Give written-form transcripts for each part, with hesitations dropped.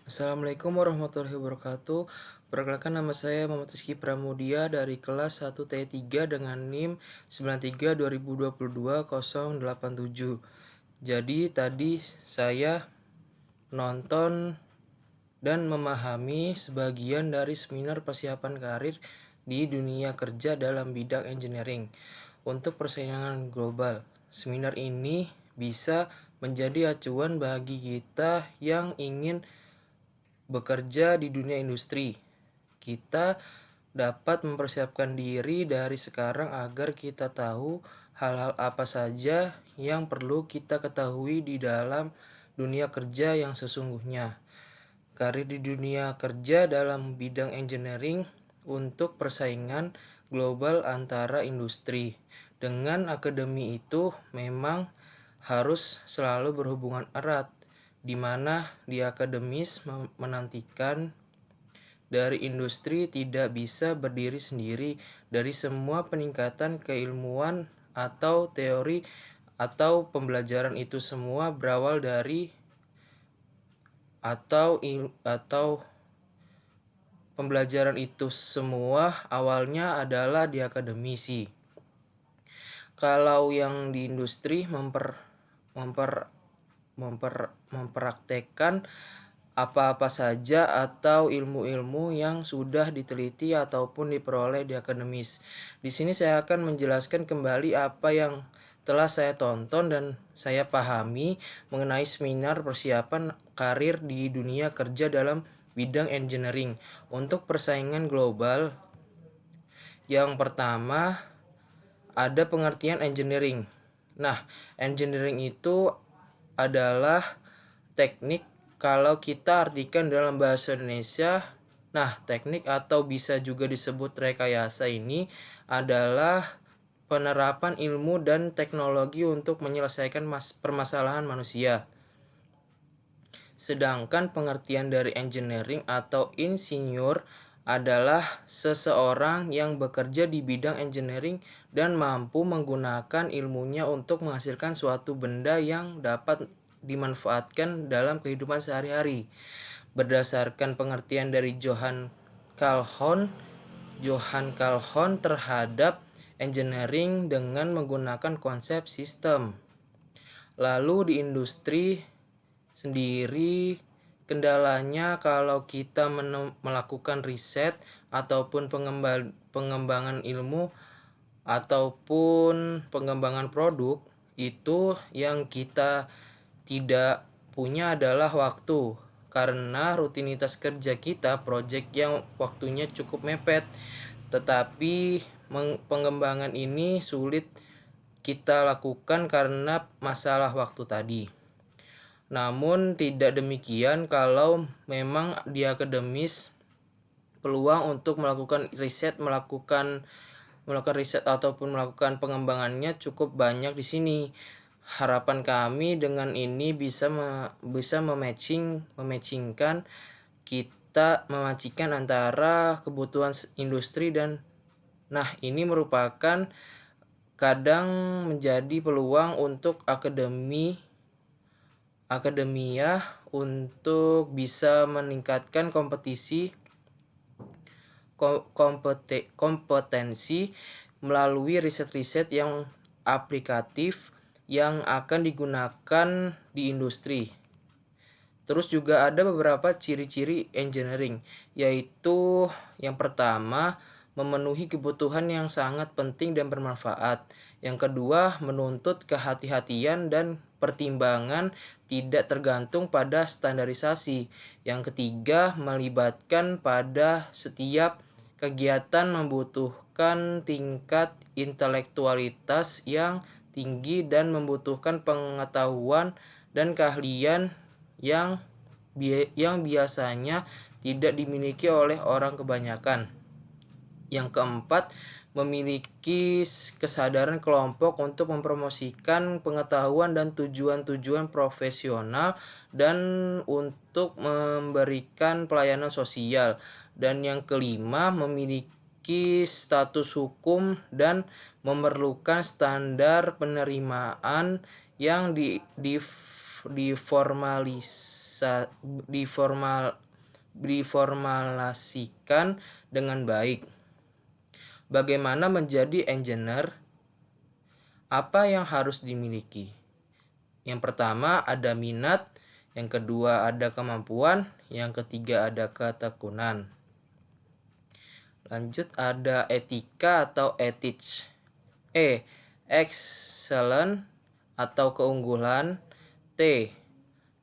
Assalamualaikum warahmatullahi wabarakatuh. Perkenalkan, nama saya Muhammad Rizky Pramudia dari kelas 1T3 dengan NIM 93-2022-087. Jadi tadi saya nonton dan memahami sebagian dari seminar persiapan karir di dunia kerja dalam bidang engineering untuk persaingan global. Seminar ini bisa menjadi acuan bagi kita yang ingin bekerja di dunia industri. Kita dapat mempersiapkan diri dari sekarang agar kita tahu hal-hal apa saja yang perlu kita ketahui di dalam dunia kerja yang sesungguhnya. Karir di dunia kerja dalam bidang engineering untuk persaingan global antara industri. Dengan akademi itu memang harus selalu berhubungan erat, di mana di akademis menantikan dari industri tidak bisa berdiri sendiri. Dari semua peningkatan keilmuan atau teori atau pembelajaran itu semua berawal dari atau pembelajaran itu semua awalnya adalah di akademisi. Kalau yang di industri mempraktekkan apa-apa saja atau ilmu-ilmu yang sudah diteliti ataupun diperoleh di akademis. Di sini saya akan menjelaskan kembali apa yang telah saya tonton dan saya pahami mengenai seminar persiapan karir di dunia kerja dalam bidang engineering untuk persaingan global. Yang pertama, ada pengertian engineering. Nah, engineering itu adalah teknik, kalau kita artikan dalam bahasa Indonesia. Nah, teknik atau bisa juga disebut rekayasa ini adalah penerapan ilmu dan teknologi untuk menyelesaikan permasalahan manusia. Sedangkan pengertian dari engineering atau insinyur adalah seseorang yang bekerja di bidang engineering dan mampu menggunakan ilmunya untuk menghasilkan suatu benda yang dapat dimanfaatkan dalam kehidupan sehari-hari. Berdasarkan pengertian dari Johann Calhoun terhadap engineering dengan menggunakan konsep sistem. Lalu di industri sendiri, kendalanya kalau kita melakukan riset ataupun pengembangan ilmu ataupun pengembangan produk, itu yang kita tidak punya adalah waktu, karena rutinitas kerja kita proyek yang waktunya cukup mepet. Tetapi pengembangan ini sulit kita lakukan karena masalah waktu tadi. Namun tidak demikian kalau memang di akademis peluang untuk melakukan riset ataupun melakukan pengembangannya cukup banyak di sini. Harapan kami dengan ini bisa memacikan antara kebutuhan industri dan ini merupakan kadang menjadi peluang untuk akademia untuk bisa meningkatkan kompetensi melalui riset-riset yang aplikatif yang akan digunakan di industri. Terus juga ada beberapa ciri-ciri engineering, yaitu yang pertama, memenuhi kebutuhan yang sangat penting dan bermanfaat. Yang kedua, menuntut kehati-hatian dan pertimbangan tidak tergantung pada standarisasi. Yang ketiga, melibatkan pada setiap kegiatan membutuhkan tingkat intelektualitas yang tinggi dan membutuhkan pengetahuan dan keahlian yang biasanya tidak dimiliki oleh orang kebanyakan. Yang keempat, memiliki kesadaran kelompok untuk mempromosikan pengetahuan dan tujuan-tujuan profesional dan untuk memberikan pelayanan sosial. Dan yang kelima, memiliki status hukum dan memerlukan standar penerimaan yang diformulasikan dengan baik. Bagaimana menjadi engineer? Apa yang harus dimiliki? Yang pertama ada minat, yang kedua ada kemampuan, yang ketiga ada ketekunan. Lanjut ada etika atau ethics. Excellent atau keunggulan. T.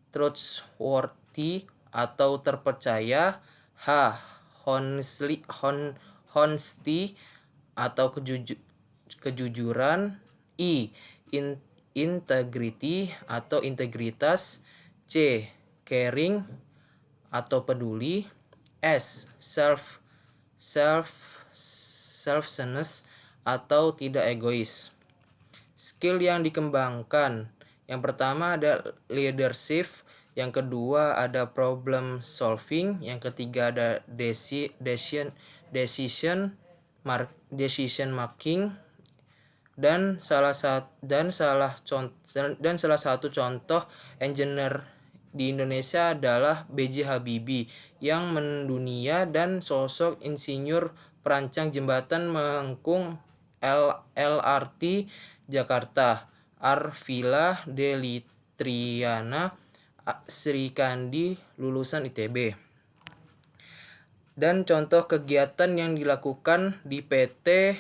Trustworthy atau terpercaya. H. Honesty atau kejujuran. I. Integrity atau integritas. C. Caring atau peduli. S. Selflessness atau tidak egois. Skill yang dikembangkan. Yang pertama ada leadership, yang kedua ada problem solving, yang ketiga ada decision making, dan salah satu contoh engineer di Indonesia adalah B.J. Habibie yang mendunia dan sosok insinyur perancang jembatan melengkung LRT Jakarta, Arvila Delitriana Srikandi lulusan ITB. Dan contoh kegiatan yang dilakukan di PT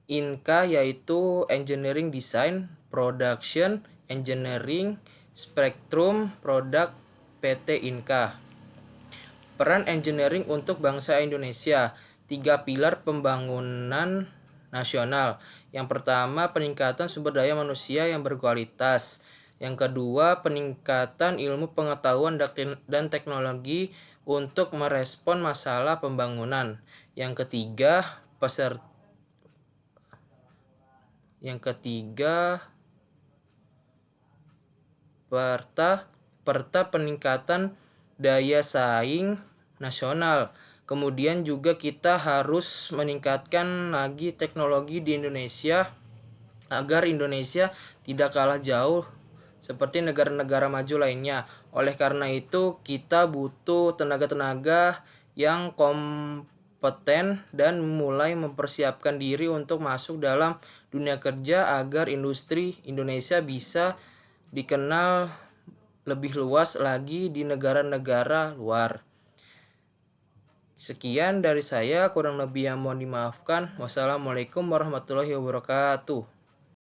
Inka yaitu Engineering Design, Production, Engineering, Spektrum, Produk PT Inka. Peran engineering untuk bangsa Indonesia. 3 pilar pembangunan nasional. Yang pertama, peningkatan sumber daya manusia yang berkualitas. Yang kedua, peningkatan ilmu pengetahuan dan teknologi untuk merespon masalah pembangunan. Yang ketiga, peningkatan daya saing nasional. Kemudian juga kita harus meningkatkan lagi teknologi di Indonesia agar Indonesia tidak kalah jauh seperti negara-negara maju lainnya. Oleh karena itu kita butuh tenaga-tenaga yang kompeten dan mulai mempersiapkan diri untuk masuk dalam dunia kerja agar industri Indonesia bisa dikenal lebih luas lagi di negara-negara luar. Sekian dari saya, kurang lebih yang mohon dimaafkan. Wassalamualaikum warahmatullahi wabarakatuh.